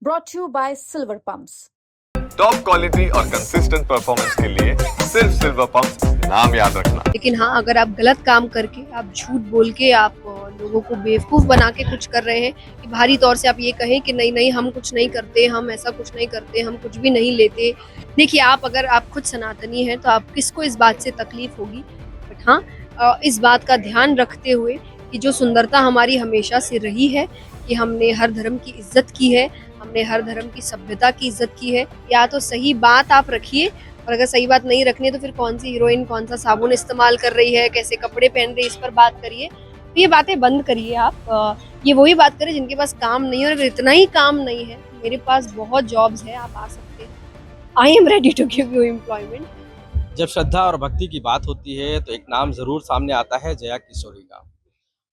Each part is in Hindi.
brought to you by Silver Pumps. Top quality और कंसिस्टेंट परफॉर्मेंस के लिए सिर्फ सिल्वर पंप नाम याद रखना। लेकिन हाँ, अगर आप गलत काम करके, आप झूठ बोल के, आप लोगों को बेवकूफ़ बना के कुछ कर रहे हैं कि बाहरी तौर से आप ये कहें कि नहीं नहीं हम कुछ नहीं करते, हम ऐसा कुछ नहीं करते, हम कुछ भी नहीं लेते। देखिए, अगर आप खुद सनातनी हैं तो आप किसको इस बात से तकलीफ होगी। बट हाँ, इस बात का ध्यान रखते हुए कि जो सुंदरता हमारी हमेशा से रही है कि हमने हर धर्म की इज्जत की है, हमने हर धर्म की सभ्यता की इज्जत की है। या तो सही बात आप रखिए, और अगर सही बात नहीं रखनी है तो फिर कौन सी हीरोइन कौन सा साबुन इस्तेमाल कर रही है, कैसे कपड़े पहन रही है, इस पर बात करिए। तो ये बातें बंद करिए आप। ये वही बात करें जिनके पास काम नहीं है, और अगर इतना ही काम नहीं है, मेरे पास बहुत जॉब्स है, आप आ सकते हैं। I am ready to give you employment. जब श्रद्धा और भक्ति की बात होती है तो एक नाम जरूर सामने आता है, जया किशोरी का।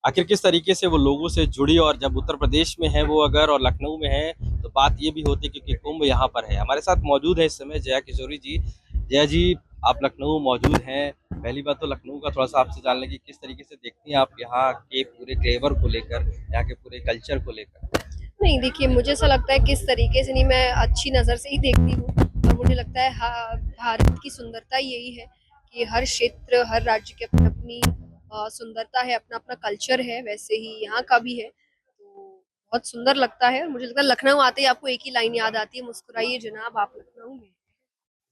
आखिर किस तरीके से वो लोगों से जुड़ी, और जब उत्तर प्रदेश में है वो अगर और लखनऊ में है तो बात ये भी होती है क्योंकि कुंभ यहाँ पर है। हमारे साथ मौजूद है इस समय जया किशोरी जी। जया जी, आप लखनऊ मौजूद हैं। पहली बात तो लखनऊ का थोड़ा सा आपसे जान लें कि किस तरीके से देखती हैं आप यहाँ के पूरे फ्लेवर को लेकर, यहाँ के पूरे कल्चर को लेकर। नहीं, देखिए, मुझे ऐसा लगता है किस तरीके से नहीं, मैं अच्छी नज़र से ही देखती हूँ। और मुझे लगता है भारत की सुंदरता यही है कि हर क्षेत्र, हर राज्य की अपनी अपनी सुंदरता है, अपना अपना कल्चर है। वैसे ही यहाँ का भी है, तो बहुत सुंदर लगता है। मुझे लगता है लखनऊ आते ही आपको एक ही लाइन याद आती है, मुस्कुराइए जनाब, आप लखनऊ में।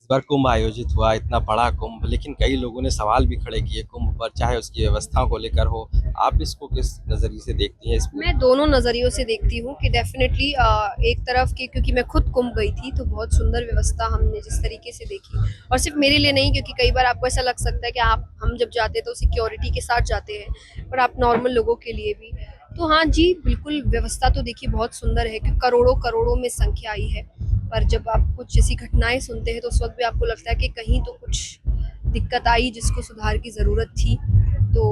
इस बार कुंभ आयोजित हुआ, इतना बड़ा कुंभ, लेकिन कई लोगों ने सवाल भी खड़े किए कुंभ पर, चाहे उसकी व्यवस्था को लेकर हो। आप इसको किस नजरिए से देखती हैं? मैं दोनों नज़रियों से देखती हूँ कि डेफिनेटली एक तरफ की, क्योंकि मैं खुद कुंभ गई थी तो बहुत सुंदर व्यवस्था हमने जिस तरीके से देखी, और सिर्फ मेरे लिए नहीं, क्योंकि कई बार आपको ऐसा लग सकता है कि हम जब जाते हैं तो सिक्योरिटी के साथ जाते हैं, पर आप नॉर्मल लोगों के लिए भी। तो हाँ जी, बिल्कुल व्यवस्था तो देखिए बहुत सुंदर है, क्योंकि करोड़ों करोड़ों में संख्या आई है। पर जब आप कुछ ऐसी घटनाएं सुनते हैं तो उस वक्त भी आपको लगता है कि कहीं तो कुछ दिक्कत आई जिसको सुधार की ज़रूरत थी, तो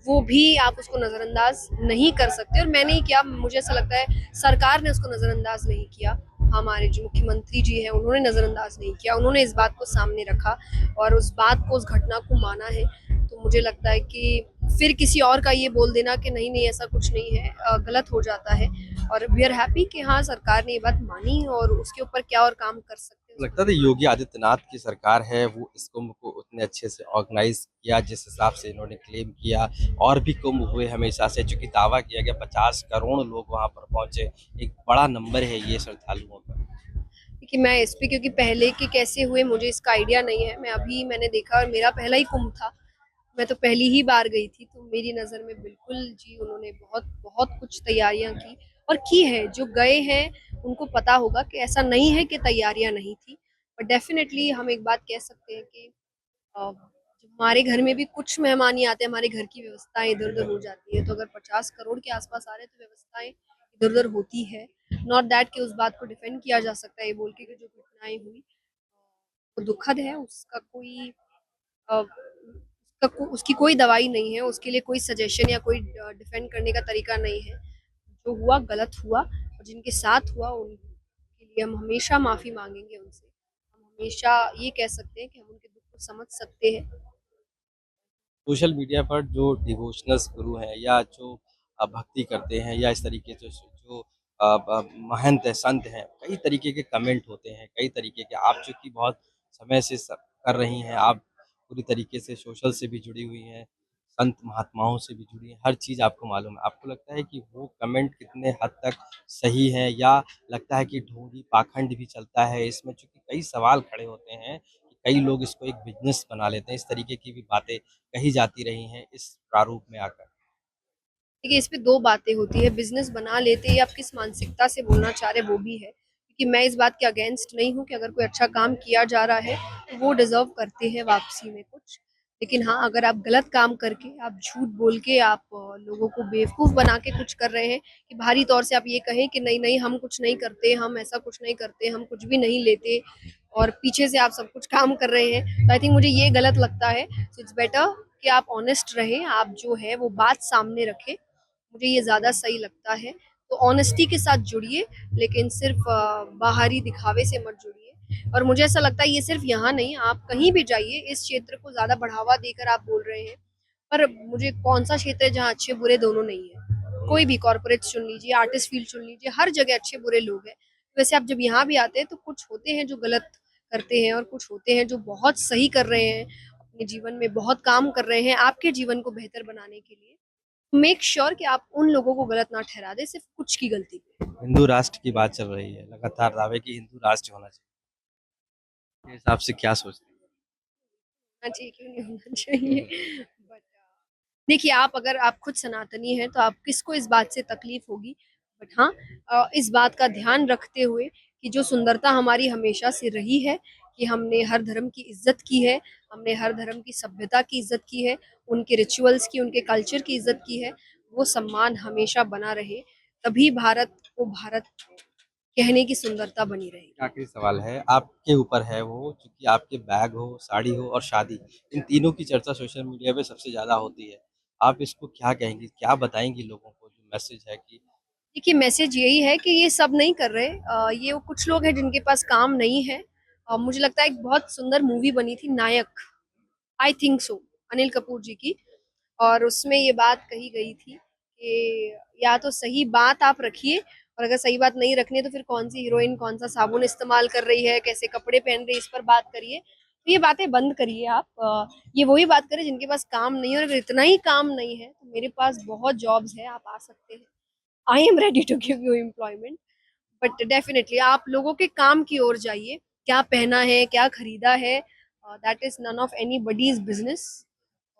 वो भी आप उसको नज़रअंदाज नहीं कर सकते। और मैंने ही किया, मुझे ऐसा लगता है सरकार ने उसको नज़रअंदाज नहीं किया। हमारे जो मुख्यमंत्री जी हैं उन्होंने नज़रअंदाज नहीं किया, उन्होंने इस बात को सामने रखा और उस बात को, उस घटना को माना है। तो मुझे लगता है कि फिर किसी और का ये बोल देना कि नहीं नहीं ऐसा कुछ नहीं है, गलत हो जाता है। और वी आर हैप्पी कि हाँ, सरकार ने ये बात मानी, और उसके ऊपर क्या और काम कर सकते हैं। लगता था योगी आदित्यनाथ की सरकार है वो इस कुंभ को उतने अच्छे से ऑर्गेनाइज किया जिस हिसाब से इन्होंने क्लेम किया। और भी कुंभ हुए हमेशा से, चूंकि दावा किया गया 50 करोड़ लोग वहां पर पहुंचे, एक बड़ा नंबर है ये श्रद्धालुओं का। कि मैं इस पे, क्योंकि पहले के कैसे हुए मुझे इसका आइडिया नहीं है। मैंने देखा, और मेरा पहला ही कुंभ था, मैं तो पहली ही बार गई थी, तो मेरी नज़र में बिल्कुल जी उन्होंने बहुत बहुत कुछ तैयारियां की, और की है। जो गए हैं उनको पता होगा कि ऐसा नहीं है कि तैयारियां नहीं थी। पर डेफिनेटली हम एक बात कह सकते हैं कि जब हमारे घर में भी कुछ मेहमान ही आते हैं, हमारे घर की व्यवस्थाएं इधर उधर हो जाती है। तो अगर 50 करोड़ के आसपास आ रहे हैं तो व्यवस्थाएं इधर उधर होती है। नॉट दैट कि उस बात को डिफेंड किया जा सकता है ये बोल के कि जो घटनाएं हुई वो दुखद है, उसका कोई उसकी कोई दवाई नहीं है, उसके लिए कोई सजेशन या कोई डिफेंड करने का तरीका नहीं है। जो हुआ गलत हुआ, और जिनके साथ हुआ उनके लिए हम हमेशा माफ़ी मांगेंगे उनसे। हम हमेशा ये कह सकते हैं कि हम उनके दुख को समझ सकते हैं। सोशल मीडिया पर जो डिवोशनल्स गुरु हैं या जो भक्ति करते हैं या इस तरीके से जो महंत है, संत हैं, कई तरीके के कमेंट होते हैं, कई तरीके के। आप चूंकि बहुत समय से कर रही हैं, आप पूरी तरीके से सोशल से भी जुड़ी हुई हैं, संत महात्माओं से भी जुड़ी हैं, हर चीज़ आपको मालूम है। आपको लगता है कि वो कमेंट कितने हद तक सही है, या लगता है कि ढोंगी पाखंड भी चलता है इसमें? चूंकि कई सवाल खड़े होते हैं कि कई लोग इसको एक बिजनेस बना लेते हैं, इस तरीके की भी बातें कही जाती रही हैं इस प्रारूप में आकर। देखिए, इस पे 2 बातें होती है, बिज़नेस बना लेते या आप किस मानसिकता से बोलना चाह रहे हैं वो भी है। क्योंकि मैं इस बात के अगेंस्ट नहीं हूँ कि अगर कोई अच्छा काम किया जा रहा है, तो वो डिज़र्व करते हैं वापसी में कुछ। लेकिन हाँ, अगर आप गलत काम करके, आप झूठ बोल के, आप लोगों को बेवकूफ़ बना के कुछ कर रहे हैं कि बाहरी तौर से आप ये कहें कि नहीं, नहीं हम कुछ नहीं करते, हम ऐसा कुछ नहीं करते, हम कुछ भी नहीं लेते, और पीछे से आप सब कुछ काम कर रहे हैं, तो आई थिंक मुझे ये गलत लगता है। सो इट्स बेटर कि आप ऑनेस्ट रहें, आप जो है वो बात सामने रखें। मुझे ये ज़्यादा सही लगता है। तो ऑनेस्टी के साथ जुड़िए, लेकिन सिर्फ बाहरी दिखावे से मत जुड़िए। और मुझे ऐसा लगता है ये सिर्फ यहाँ नहीं, आप कहीं भी जाइए, इस क्षेत्र को ज़्यादा बढ़ावा देकर आप बोल रहे हैं। पर मुझे कौन सा क्षेत्र है जहाँ अच्छे बुरे दोनों नहीं है? कोई भी कॉर्पोरेट चुन लीजिए, आर्टिस्ट फील्ड चुन लीजिए, हर जगह अच्छे बुरे लोग हैं। वैसे आप जब यहाँ भी आते हैं तो कुछ होते हैं जो गलत करते हैं और कुछ होते हैं जो बहुत सही कर रहे हैं, अपने जीवन में बहुत काम कर रहे हैं आपके जीवन को बेहतर बनाने के लिए। मेक श्योर कि आप उन लोगों को गलत ना ठहरा दें सिर्फ कुछ की गलती पे। हिंदू राष्ट्र की बात चल रही है, लगातार दावे कि हिंदू राष्ट्र होना चाहिए। के हिसाब से क्या सोचते हैं? होना चाहिए, क्यों नहीं होना चाहिए? बट देखिए, आप अगर आप खुद सनातनी हैं तो आप किसको इस बात से तकलीफ होगी। बट हाँ, इस बात का ध्यान रखते हुए कि जो सुंदरता हमारी हमेशा से रही है कि हमने हर धर्म की इज्जत की है, हमने हर धर्म की सभ्यता की इज्जत की है, उनके रिचुअल्स की, उनके कल्चर की इज्जत की है, वो सम्मान हमेशा बना रहे, तभी भारत को भारत कहने की सुंदरता बनी रहेगी। आखिरी सवाल है, आपके ऊपर है वो, क्योंकि आपके बैग हो, साड़ी हो और शादी, इन तीनों की चर्चा सोशल मीडिया पे सबसे ज़्यादा होती है। आप इसको क्या कहेंगी? क्या बताएँगी लोगों को, जो मैसेज है कि देखिए, मैसेज यही है कि ये सब नहीं कर रहे। ये वो कुछ लोग हैं जिनके पास काम नहीं है। मुझे लगता है एक बहुत सुंदर मूवी बनी थी Nayak, I think so, Anil Kapoor ji की, और उसमें ये बात कही गई थी कि या तो सही बात आप रखिए, और अगर सही बात नहीं रखनी है तो फिर कौन सी हीरोइन कौन सा साबुन इस्तेमाल कर रही है, कैसे कपड़े पहन रही है, इस पर बात करिए। तो ये बातें बंद करिए आप। ये वही बात करें जिनके पास काम नहीं है, और अगर इतना ही काम नहीं है तो मेरे पास बहुत जॉब्स है, आप आ सकते हैं। I am ready to give you employment. But definitely आप लोगों के काम की ओर जाइए। क्या पहना है, क्या खरीदा है, that is none of anybody's business,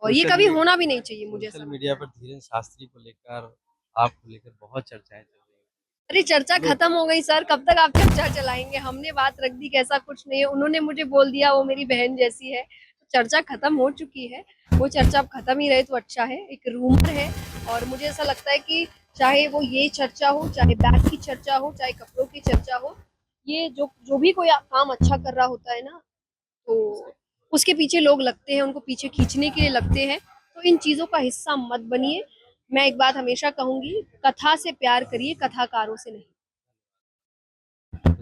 और ये सोशल कभी मी होना भी नहीं चाहिए, मुझे ऐसा सोशल लगता मीडिया है। पर धीरेन्द्र शास्त्री को लेकर, आपको लेकर बहुत चर्चाएँ चल रही हैं। अरे चर्चा लोग खत्म हो गई सर, कब तक आप चर्चा चलाएंगे? हमने बात रख दी कि ऐसा कुछ नहीं है, उन्होंने मुझे बोल दिया वो मेरी बहन जैसी है, तो चर्चा खत्म हो चुकी है। वो चर्चा अब खत्म ही रहे तो अच्छा है, एक रूमर है। और मुझे ऐसा लगता है कि चाहे वो ये चर्चा हो, चाहे बैग की चर्चा हो, चाहे कपड़ों की चर्चा हो, ये जो जो भी कोई काम अच्छा कर रहा होता है ना, तो उसके पीछे लोग लगते हैं, उनको पीछे खींचने के लिए लगते हैं। तो इन चीज़ों का हिस्सा मत बनिए। मैं एक बात हमेशा कहूँगी, कथा से प्यार करिए, कथाकारों से नहीं।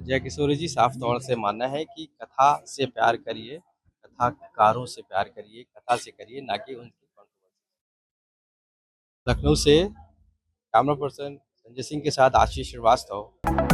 जय किशोरी जी साफ तौर से मानना है कि कथा से प्यार करिए, कथाकारों से प्यार करिए, कथा से करिए, ना कि उनकी कंट्रोवर्सी। लखनऊ से कैमरा पर्सन संजय सिंह के साथ आशीष श्रीवास्तव।